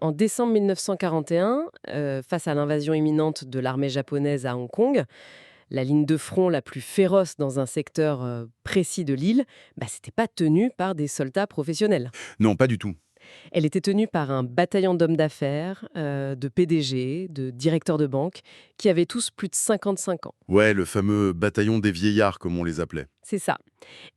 En décembre 1941, face à l'invasion imminente de l'armée japonaise à Hong Kong, la ligne de front la plus féroce dans un secteur précis de l'île, c'était pas tenue par des soldats professionnels. Non, pas du tout. Elle était tenue par un bataillon d'hommes d'affaires, de PDG, de directeurs de banque, qui avaient tous plus de 55 ans. Ouais, le fameux bataillon des vieillards, comme on les appelait. C'est ça.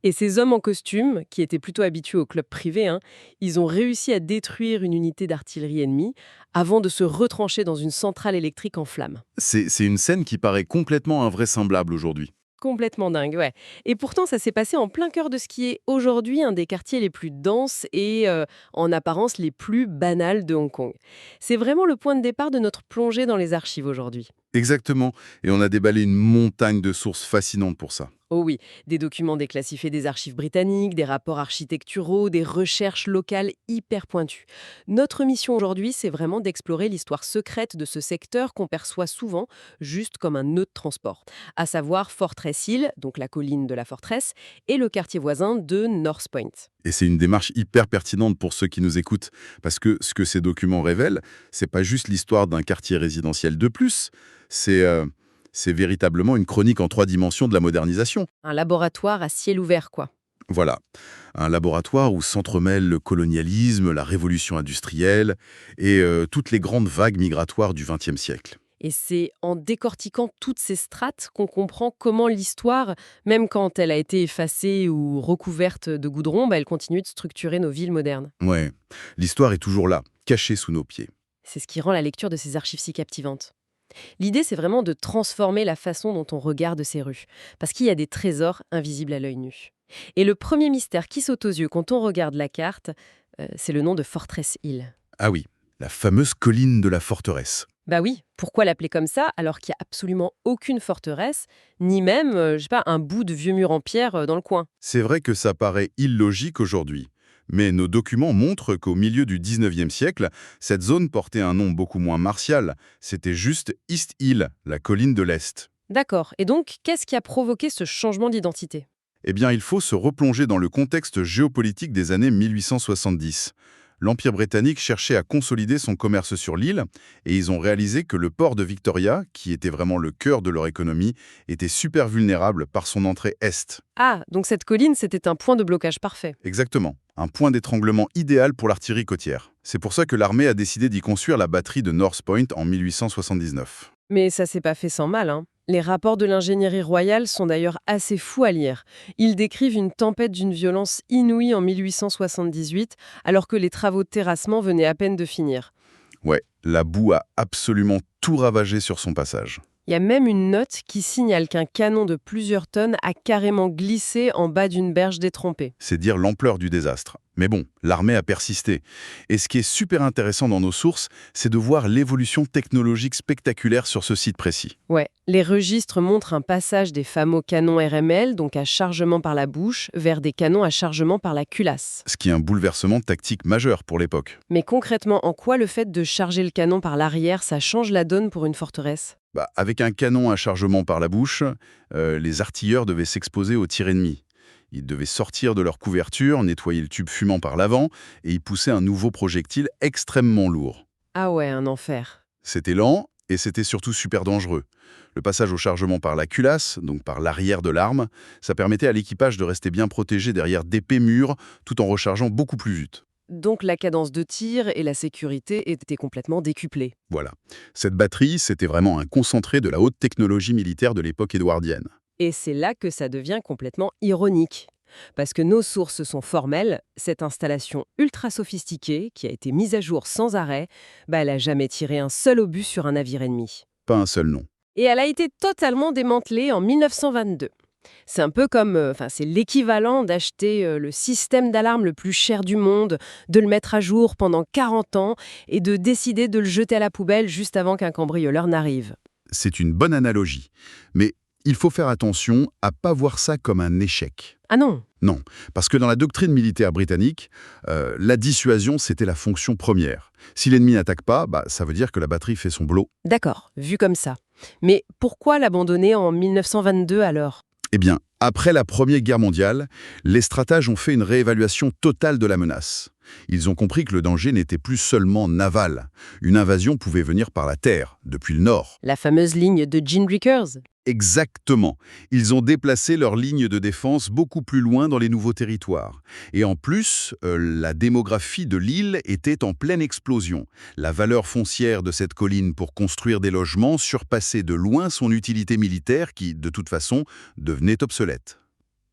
Et ces hommes en costume, qui étaient plutôt habitués au club privé, ils ont réussi à détruire une unité d'artillerie ennemie avant de se retrancher dans une centrale électrique en flammes. C'est une scène qui paraît complètement invraisemblable aujourd'hui. Complètement dingue, ouais. Et pourtant, ça s'est passé en plein cœur de ce qui est aujourd'hui un des quartiers les plus denses et, en apparence, les plus banals de Hong Kong. C'est vraiment le point de départ de notre plongée dans les archives aujourd'hui. Exactement. Et on a déballé une montagne de sources fascinantes pour ça. Oh oui, des documents déclassifiés des archives britanniques, des rapports architecturaux, des recherches locales hyper pointues. Notre mission aujourd'hui, c'est vraiment d'explorer l'histoire secrète de ce secteur qu'on perçoit souvent juste comme un nœud de transport, à savoir Fortress Hill, donc la colline de la forteresse, et le quartier voisin de North Point. Et c'est une démarche hyper pertinente pour ceux qui nous écoutent, parce que ce que ces documents révèlent, c'est pas juste l'histoire d'un quartier résidentiel de plus, c'est véritablement une chronique en 3 dimensions de la modernisation. Un laboratoire à ciel ouvert, quoi. Voilà, un laboratoire où s'entremêlent le colonialisme, la révolution industrielle et toutes les grandes vagues migratoires du XXe siècle. Et c'est en décortiquant toutes ces strates qu'on comprend comment l'histoire, même quand elle a été effacée ou recouverte de goudron, elle continue de structurer nos villes modernes. Ouais, l'histoire est toujours là, cachée sous nos pieds. C'est ce qui rend la lecture de ces archives si captivante. L'idée, c'est vraiment de transformer la façon dont on regarde ces rues, parce qu'il y a des trésors invisibles à l'œil nu. Et le premier mystère qui saute aux yeux quand on regarde la carte, c'est le nom de Fortress Hill. Ah oui, la fameuse colline de la forteresse. Bah oui, pourquoi l'appeler comme ça alors qu'il n'y a absolument aucune forteresse, ni même, je sais pas, un bout de vieux mur en pierre dans le coin. C'est vrai que ça paraît illogique aujourd'hui, mais nos documents montrent qu'au milieu du 19e siècle, cette zone portait un nom beaucoup moins martial. C'était juste East Hill, la colline de l'Est. D'accord, et donc qu'est-ce qui a provoqué ce changement d'identité? Eh bien, il faut se replonger dans le contexte géopolitique des années 1870. L'Empire britannique cherchait à consolider son commerce sur l'île et ils ont réalisé que le port de Victoria, qui était vraiment le cœur de leur économie, était super vulnérable par son entrée est. Ah, donc cette colline, c'était un point de blocage parfait. Exactement, un point d'étranglement idéal pour l'artillerie côtière. C'est pour ça que l'armée a décidé d'y construire la batterie de North Point en 1879. Mais ça s'est pas fait sans mal, hein. Les rapports de l'ingénierie royale sont d'ailleurs assez fous à lire. Ils décrivent une tempête d'une violence inouïe en 1878, alors que les travaux de terrassement venaient à peine de finir. Ouais, la boue a absolument tout ravagé sur son passage. Il y a même une note qui signale qu'un canon de plusieurs tonnes a carrément glissé en bas d'une berge détrempée. C'est dire l'ampleur du désastre. Mais bon, l'armée a persisté. Et ce qui est super intéressant dans nos sources, c'est de voir l'évolution technologique spectaculaire sur ce site précis. Ouais, les registres montrent un passage des fameux canons RML, donc à chargement par la bouche, vers des canons à chargement par la culasse. Ce qui est un bouleversement tactique majeur pour l'époque. Mais concrètement, en quoi le fait de charger le canon par l'arrière, ça change la donne pour une forteresse? Avec un canon à chargement par la bouche, les artilleurs devaient s'exposer aux tirs ennemis. Ils devaient sortir de leur couverture, nettoyer le tube fumant par l'avant et y pousser un nouveau projectile extrêmement lourd. Ah ouais, un enfer. C'était lent et c'était surtout super dangereux. Le passage au chargement par la culasse, donc par l'arrière de l'arme, ça permettait à l'équipage de rester bien protégé derrière d'épais murs tout en rechargeant beaucoup plus vite. Donc la cadence de tir et la sécurité étaient complètement décuplées. Voilà. Cette batterie, c'était vraiment un concentré de la haute technologie militaire de l'époque édouardienne. Et c'est là que ça devient complètement ironique. Parce que nos sources sont formelles, cette installation ultra sophistiquée, qui a été mise à jour sans arrêt, elle n'a jamais tiré un seul obus sur un navire ennemi. Pas un seul nom. Et elle a été totalement démantelée en 1922. C'est un peu comme, c'est l'équivalent d'acheter le système d'alarme le plus cher du monde, de le mettre à jour pendant 40 ans et de décider de le jeter à la poubelle juste avant qu'un cambrioleur n'arrive. C'est une bonne analogie. Mais il faut faire attention à pas voir ça comme un échec. Ah non. Non, parce que dans la doctrine militaire britannique, la dissuasion, c'était la fonction première. Si l'ennemi n'attaque pas, ça veut dire que la batterie fait son boulot. D'accord, vu comme ça. Mais pourquoi l'abandonner en 1922 alors? Eh bien, Après la Première Guerre mondiale, les stratèges ont fait une réévaluation totale de la menace. Ils ont compris que le danger n'était plus seulement naval. Une invasion pouvait venir par la terre, depuis le nord. La fameuse ligne de Gene Drickers. Exactement. Ils ont déplacé leur ligne de défense beaucoup plus loin dans les nouveaux territoires. Et en plus, la démographie de l'île était en pleine explosion. La valeur foncière de cette colline pour construire des logements surpassait de loin son utilité militaire qui, de toute façon, devenait obsolète.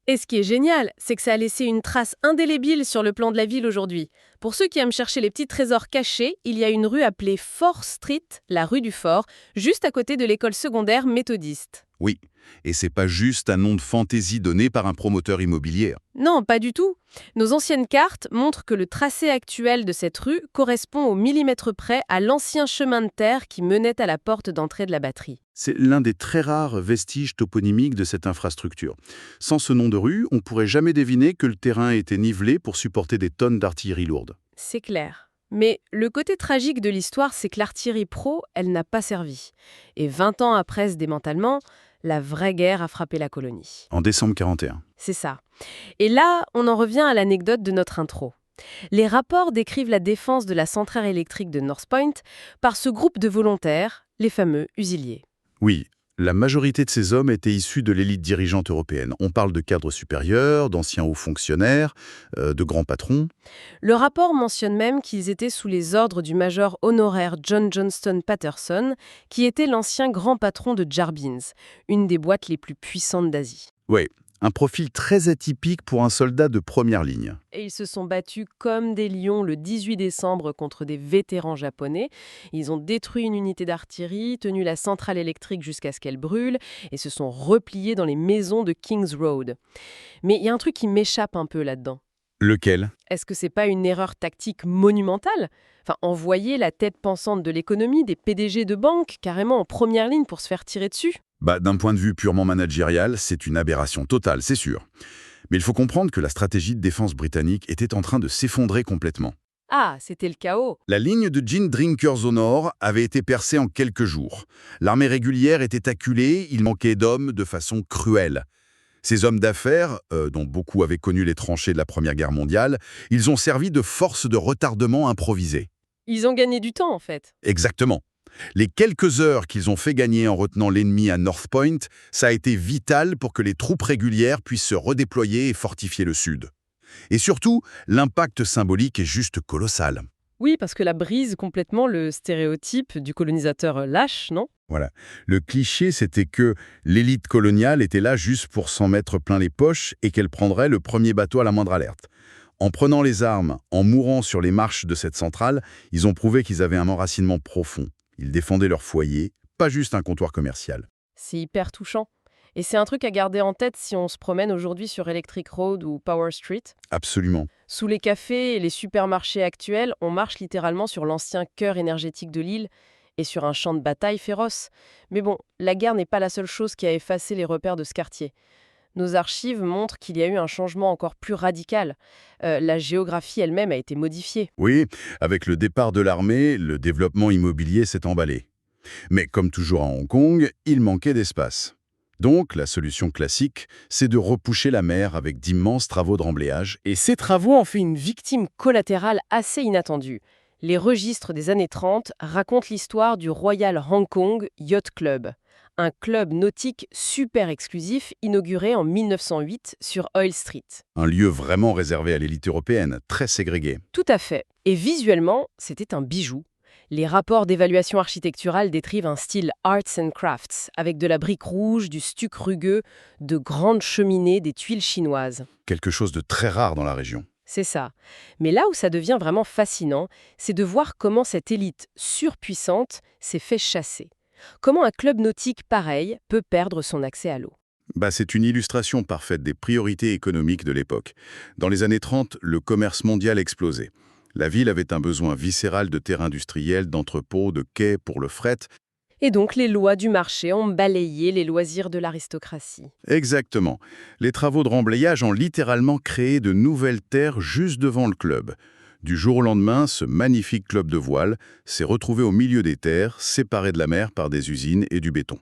Et ce qui est génial, c'est que ça a laissé une trace indélébile sur le plan de la ville aujourd'hui. Pour ceux qui aiment chercher les petits trésors cachés, il y a une rue appelée Fort Street, la rue du Fort, juste à côté de l'école secondaire méthodiste. Oui, et c'est pas juste un nom de fantaisie donné par un promoteur immobilier. Non, pas du tout. Nos anciennes cartes montrent que le tracé actuel de cette rue correspond au millimètre près à l'ancien chemin de terre qui menait à la porte d'entrée de la batterie. C'est l'un des très rares vestiges toponymiques de cette infrastructure. Sans ce nom de rue, on pourrait jamais deviner que le terrain était nivelé pour supporter des tonnes d'artillerie lourde. C'est clair. Mais le côté tragique de l'histoire, c'est que l'artillerie pro, elle n'a pas servi. Et 20 ans après ce démantèlement, la vraie guerre a frappé la colonie. En décembre 41. C'est ça. Et là, on en revient à l'anecdote de notre intro. Les rapports décrivent la défense de la centrale électrique de North Point par ce groupe de volontaires, les fameux usiliers. Oui, la majorité de ces hommes étaient issus de l'élite dirigeante européenne. On parle de cadres supérieurs, d'anciens hauts fonctionnaires, de grands patrons. Le rapport mentionne même qu'ils étaient sous les ordres du major honoraire John Johnston Patterson, qui était l'ancien grand patron de Jarbins, une des boîtes les plus puissantes d'Asie. Oui, un profil très atypique pour un soldat de première ligne. Et ils se sont battus comme des lions le 18 décembre contre des vétérans japonais. Ils ont détruit une unité d'artillerie, tenu la centrale électrique jusqu'à ce qu'elle brûle, et se sont repliés dans les maisons de Kings Road. Mais il y a un truc qui m'échappe un peu là-dedans. Lequel? Est-ce que c'est pas une erreur tactique monumentale ? Enfin, envoyer la tête pensante de l'économie, des PDG de banque, carrément en première ligne pour se faire tirer dessus ? D'un point de vue purement managérial, c'est une aberration totale, c'est sûr. Mais il faut comprendre que la stratégie de défense britannique était en train de s'effondrer complètement. Ah, c'était le chaos. La ligne de Gene Drinkers au nord avait été percée en quelques jours. L'armée régulière était acculée, il manquait d'hommes de façon cruelle. Ces hommes d'affaires, dont beaucoup avaient connu les tranchées de la Première Guerre mondiale, ils ont servi de force de retardement improvisée. Ils ont gagné du temps, en fait. Exactement. Les quelques heures qu'ils ont fait gagner en retenant l'ennemi à North Point, ça a été vital pour que les troupes régulières puissent se redéployer et fortifier le sud. Et surtout, l'impact symbolique est juste colossal. Oui, parce que la brise complètement le stéréotype du colonisateur lâche, non ? Voilà. Le cliché, c'était que l'élite coloniale était là juste pour s'en mettre plein les poches et qu'elle prendrait le premier bateau à la moindre alerte. En prenant les armes, en mourant sur les marches de cette centrale, ils ont prouvé qu'ils avaient un enracinement profond. Ils défendaient leur foyer, pas juste un comptoir commercial. C'est hyper touchant. Et c'est un truc à garder en tête si on se promène aujourd'hui sur Electric Road ou Power Street. Absolument. Sous les cafés et les supermarchés actuels, on marche littéralement sur l'ancien cœur énergétique de l'île et sur un champ de bataille féroce. Mais bon, la guerre n'est pas la seule chose qui a effacé les repères de ce quartier. Nos archives montrent qu'il y a eu un changement encore plus radical. La géographie elle-même a été modifiée. Oui, avec le départ de l'armée, le développement immobilier s'est emballé. Mais comme toujours à Hong Kong, il manquait d'espace. Donc, la solution classique, c'est de repousser la mer avec d'immenses travaux de remblayage. Et ces travaux ont fait une victime collatérale assez inattendue. Les registres des années 30 racontent l'histoire du Royal Hong Kong Yacht Club, un club nautique super exclusif inauguré en 1908 sur Oil Street. Un lieu vraiment réservé à l'élite européenne, très ségrégué. Tout à fait. Et visuellement, c'était un bijou. Les rapports d'évaluation architecturale décrivent un style arts and crafts, avec de la brique rouge, du stuc rugueux, de grandes cheminées, des tuiles chinoises. Quelque chose de très rare dans la région. C'est ça. Mais là où ça devient vraiment fascinant, c'est de voir comment cette élite surpuissante s'est fait chasser. Comment un club nautique pareil peut perdre son accès à l'eau. C'est une illustration parfaite des priorités économiques de l'époque. Dans les années 30, le commerce mondial explosait. La ville avait un besoin viscéral de terres industrielles, d'entrepôts, de quais pour le fret. Et donc les lois du marché ont balayé les loisirs de l'aristocratie. Exactement. Les travaux de remblayage ont littéralement créé de nouvelles terres juste devant le club. Du jour au lendemain, ce magnifique club de voile s'est retrouvé au milieu des terres, séparé de la mer par des usines et du béton.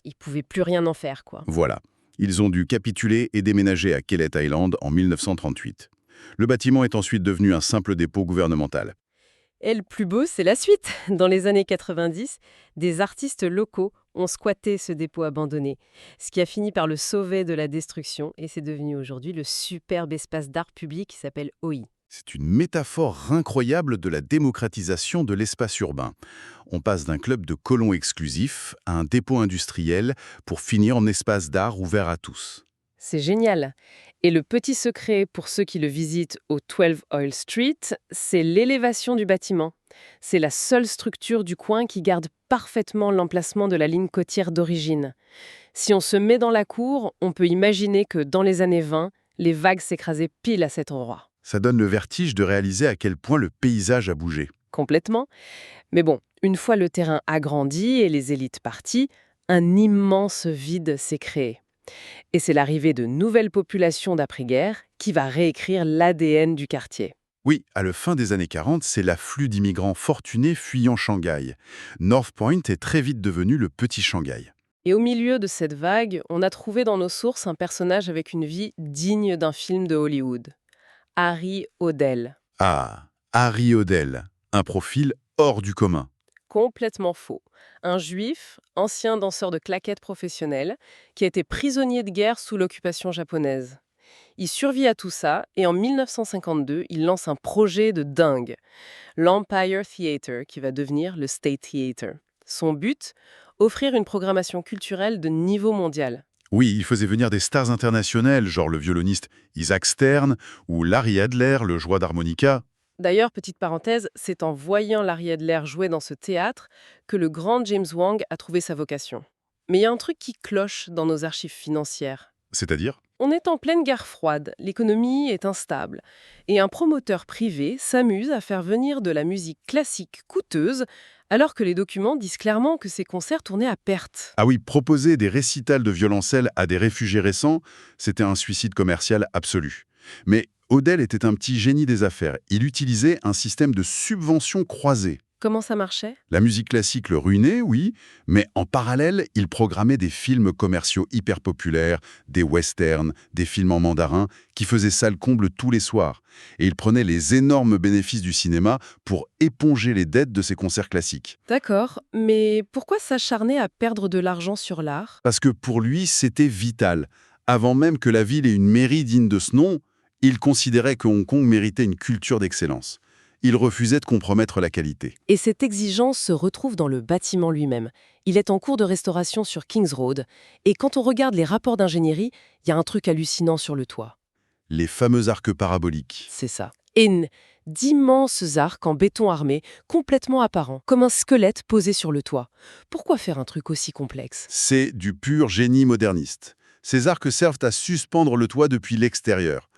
Ils ne pouvaient plus rien en faire, quoi. Voilà. Ils ont dû capituler et déménager à Kellet Island en 1938. Le bâtiment est ensuite devenu un simple dépôt gouvernemental. Et le plus beau, c'est la suite. Dans les années 90, des artistes locaux ont squatté ce dépôt abandonné, ce qui a fini par le sauver de la destruction, et c'est devenu aujourd'hui le superbe espace d'art public qui s'appelle OI. C'est une métaphore incroyable de la démocratisation de l'espace urbain. On passe d'un club de colons exclusifs à un dépôt industriel pour finir en espace d'art ouvert à tous. C'est génial. Et le petit secret pour ceux qui le visitent au 12 Oil Street, c'est l'élévation du bâtiment. C'est la seule structure du coin qui garde parfaitement l'emplacement de la ligne côtière d'origine. Si on se met dans la cour, on peut imaginer que dans les années 20, les vagues s'écrasaient pile à cet endroit. Ça donne le vertige de réaliser à quel point le paysage a bougé. Complètement. Mais bon, une fois le terrain agrandi et les élites parties, un immense vide s'est créé. Et c'est l'arrivée de nouvelles populations d'après-guerre qui va réécrire l'ADN du quartier. Oui, à la fin des années 40, c'est l'afflux d'immigrants fortunés fuyant Shanghai. North Point est très vite devenu le petit Shanghai. Et au milieu de cette vague, on a trouvé dans nos sources un personnage avec une vie digne d'un film de Hollywood. Harry Odell. Ah, Harry Odell, un profil hors du commun. Complètement faux. Un juif, ancien danseur de claquettes professionnel, qui a été prisonnier de guerre sous l'occupation japonaise. Il survit à tout ça et en 1952, il lance un projet de dingue, l'Empire Theatre, qui va devenir le State Theatre. Son but, offrir une programmation culturelle de niveau mondial. Oui, il faisait venir des stars internationales, genre le violoniste Isaac Stern ou Larry Adler, le joueur d'harmonica. D'ailleurs, petite parenthèse, c'est en voyant Larry Adler jouer dans ce théâtre que le grand James Wang a trouvé sa vocation. Mais il y a un truc qui cloche dans nos archives financières. C'est-à-dire? On est en pleine guerre froide, l'économie est instable, et un promoteur privé s'amuse à faire venir de la musique classique coûteuse, alors que les documents disent clairement que ces concerts tournaient à perte. Ah oui, proposer des récitals de violoncelle à des réfugiés récents, c'était un suicide commercial absolu. Mais Odell était un petit génie des affaires. Il utilisait un système de subvention croisée. Comment ça marchait? La musique classique le ruinait, oui, mais en parallèle, il programmait des films commerciaux hyper populaires, des westerns, des films en mandarin, qui faisaient salle comble tous les soirs. Et il prenait les énormes bénéfices du cinéma pour éponger les dettes de ses concerts classiques. D'accord, mais pourquoi s'acharner à perdre de l'argent sur l'art? Parce que pour lui, c'était vital. Avant même que la ville ait une mairie digne de ce nom, il considérait que Hong Kong méritait une culture d'excellence. Il refusait de compromettre la qualité. Et cette exigence se retrouve dans le bâtiment lui-même. Il est en cours de restauration sur Kings Road, et quand on regarde les rapports d'ingénierie, il y a un truc hallucinant sur le toit. Les fameux arcs paraboliques. C'est ça. Et d'immenses arcs en béton armé, complètement apparents, comme un squelette posé sur le toit. Pourquoi faire un truc aussi complexe? C'est du pur génie moderniste. Ces arcs servent à suspendre le toit depuis l'extérieur.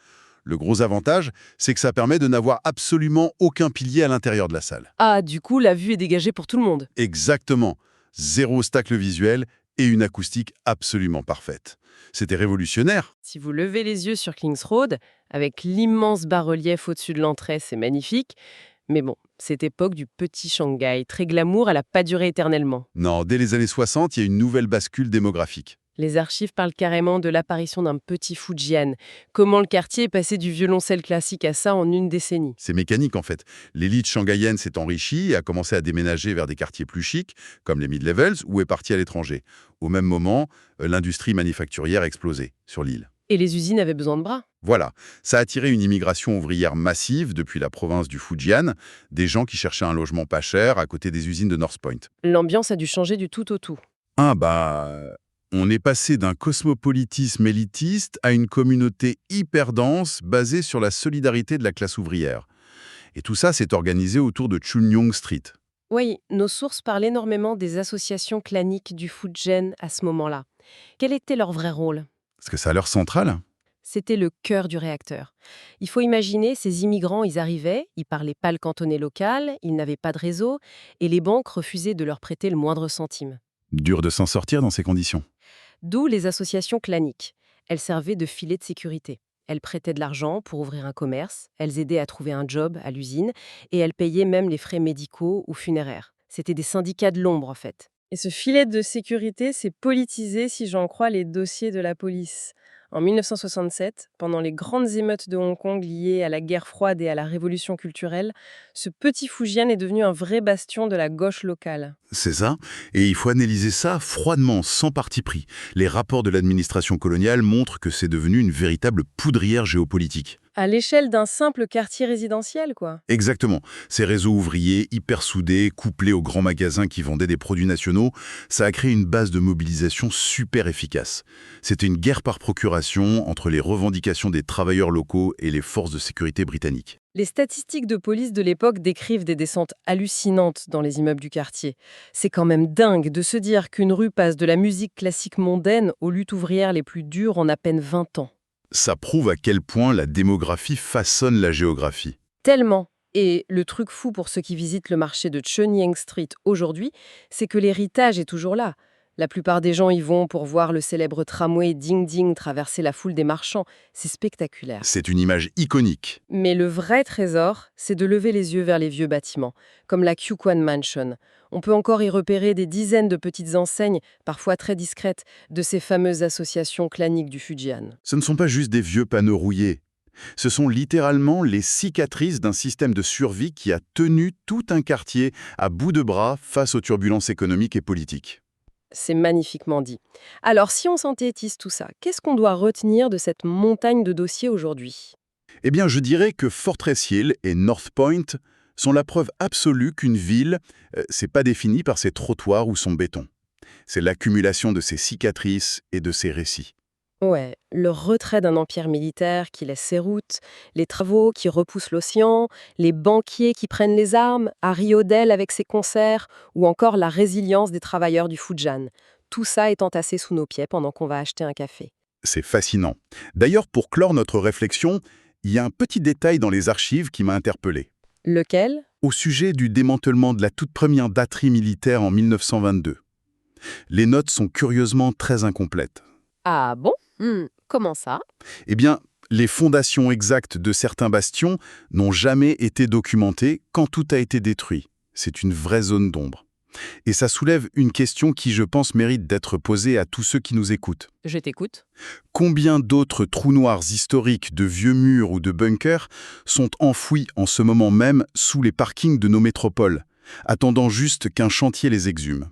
Le gros avantage, c'est que ça permet de n'avoir absolument aucun pilier à l'intérieur de la salle. Ah, du coup, la vue est dégagée pour tout le monde. Exactement. Zéro obstacle visuel et une acoustique absolument parfaite. C'était révolutionnaire. Si vous levez les yeux sur Kings Road, avec l'immense bas-relief au-dessus de l'entrée, c'est magnifique. Mais bon, cette époque du petit Shanghai, très glamour, elle n'a pas duré éternellement. Non, dès les années 60, il y a une nouvelle bascule démographique. Les archives parlent carrément de l'apparition d'un petit Fujian. Comment le quartier est passé du violoncelle classique à ça en une décennie. C'est mécanique en fait. L'élite shanghaïenne s'est enrichie et a commencé à déménager vers des quartiers plus chics, comme les mid-levels, ou est partie à l'étranger. Au même moment, l'industrie manufacturière a explosé sur l'île. Et les usines avaient besoin de bras. Voilà, ça a attiré une immigration ouvrière massive depuis la province du Fujian, des gens qui cherchaient un logement pas cher à côté des usines de North Point. L'ambiance a dû changer du tout au tout. On est passé d'un cosmopolitisme élitiste à une communauté hyper dense basée sur la solidarité de la classe ouvrière. Et tout ça s'est organisé autour de Chunyong Street. Oui, nos sources parlent énormément des associations claniques du Fujian à ce moment-là. Quel était leur vrai rôle? Est-ce que ça a l'air central? C'était le cœur du réacteur. Il faut imaginer, ces immigrants, ils arrivaient, ils parlaient pas le cantonais local, ils n'avaient pas de réseau, et les banques refusaient de leur prêter le moindre centime. Dur de s'en sortir dans ces conditions. D'où les associations claniques. Elles servaient de filet de sécurité. Elles prêtaient de l'argent pour ouvrir un commerce, elles aidaient à trouver un job à l'usine, et elles payaient même les frais médicaux ou funéraires. C'était des syndicats de l'ombre, en fait. Et ce filet de sécurité s'est politisé si j'en crois les dossiers de la police. En 1967, pendant les grandes émeutes de Hong Kong liées à la guerre froide et à la révolution culturelle, ce petit Fujian est devenu un vrai bastion de la gauche locale. C'est ça, et il faut analyser ça froidement, sans parti pris. Les rapports de l'administration coloniale montrent que c'est devenu une véritable poudrière géopolitique. À l'échelle d'un simple quartier résidentiel, quoi. Exactement. Ces réseaux ouvriers hyper soudés, couplés aux grands magasins qui vendaient des produits nationaux, ça a créé une base de mobilisation super efficace. C'était une guerre par procuration entre les revendications des travailleurs locaux et les forces de sécurité britanniques. Les statistiques de police de l'époque décrivent des descentes hallucinantes dans les immeubles du quartier. C'est quand même dingue de se dire qu'une rue passe de la musique classique mondaine aux luttes ouvrières les plus dures en à peine 20 ans. Ça prouve à quel point la démographie façonne la géographie. Tellement. Et le truc fou pour ceux qui visitent le marché de Cheung Street aujourd'hui, c'est que l'héritage est toujours là. La plupart des gens y vont pour voir le célèbre tramway Ding Ding traverser la foule des marchands. C'est spectaculaire. C'est une image iconique. Mais le vrai trésor, c'est de lever les yeux vers les vieux bâtiments, comme la Kyu Kwan Mansion. On peut encore y repérer des dizaines de petites enseignes, parfois très discrètes, de ces fameuses associations claniques du Fujian. Ce ne sont pas juste des vieux panneaux rouillés. Ce sont littéralement les cicatrices d'un système de survie qui a tenu tout un quartier à bout de bras face aux turbulences économiques et politiques. C'est magnifiquement dit. Alors, si on synthétise tout ça, qu'est-ce qu'on doit retenir de cette montagne de dossiers aujourd'hui? Eh bien, je dirais que Fortress Hill et North Point sont la preuve absolue qu'une ville, c'est pas défini par ses trottoirs ou son béton. C'est l'accumulation de ses cicatrices et de ses récits. Ouais, le retrait d'un empire militaire qui laisse ses routes, les travaux qui repoussent l'océan, les banquiers qui prennent les armes, Harry Odell avec ses concerts, ou encore la résilience des travailleurs du Fujian. Tout ça est entassé sous nos pieds pendant qu'on va acheter un café. C'est fascinant. D'ailleurs, pour clore notre réflexion, il y a un petit détail dans les archives qui m'a interpellé. Lequel? Au sujet du démantèlement de la toute première batterie militaire en 1922. Les notes sont curieusement très incomplètes. Ah bon? Comment ça? Eh bien, les fondations exactes de certains bastions n'ont jamais été documentées quand tout a été détruit. C'est une vraie zone d'ombre. Et ça soulève une question qui, je pense, mérite d'être posée à tous ceux qui nous écoutent. Je t'écoute. Combien d'autres trous noirs historiques de vieux murs ou de bunkers sont enfouis en ce moment même sous les parkings de nos métropoles, attendant juste qu'un chantier les exhume?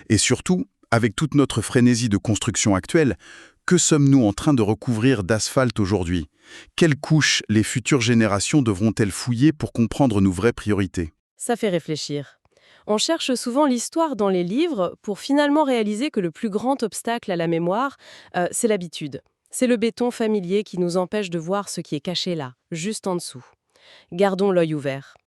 Et surtout, avec toute notre frénésie de construction actuelle, que sommes-nous en train de recouvrir d'asphalte aujourd'hui? Quelles couches les futures générations devront-elles fouiller pour comprendre nos vraies priorités? Ça fait réfléchir. On cherche souvent l'histoire dans les livres pour finalement réaliser que le plus grand obstacle à la mémoire, c'est l'habitude. C'est le béton familier qui nous empêche de voir ce qui est caché là, juste en dessous. Gardons l'œil ouvert.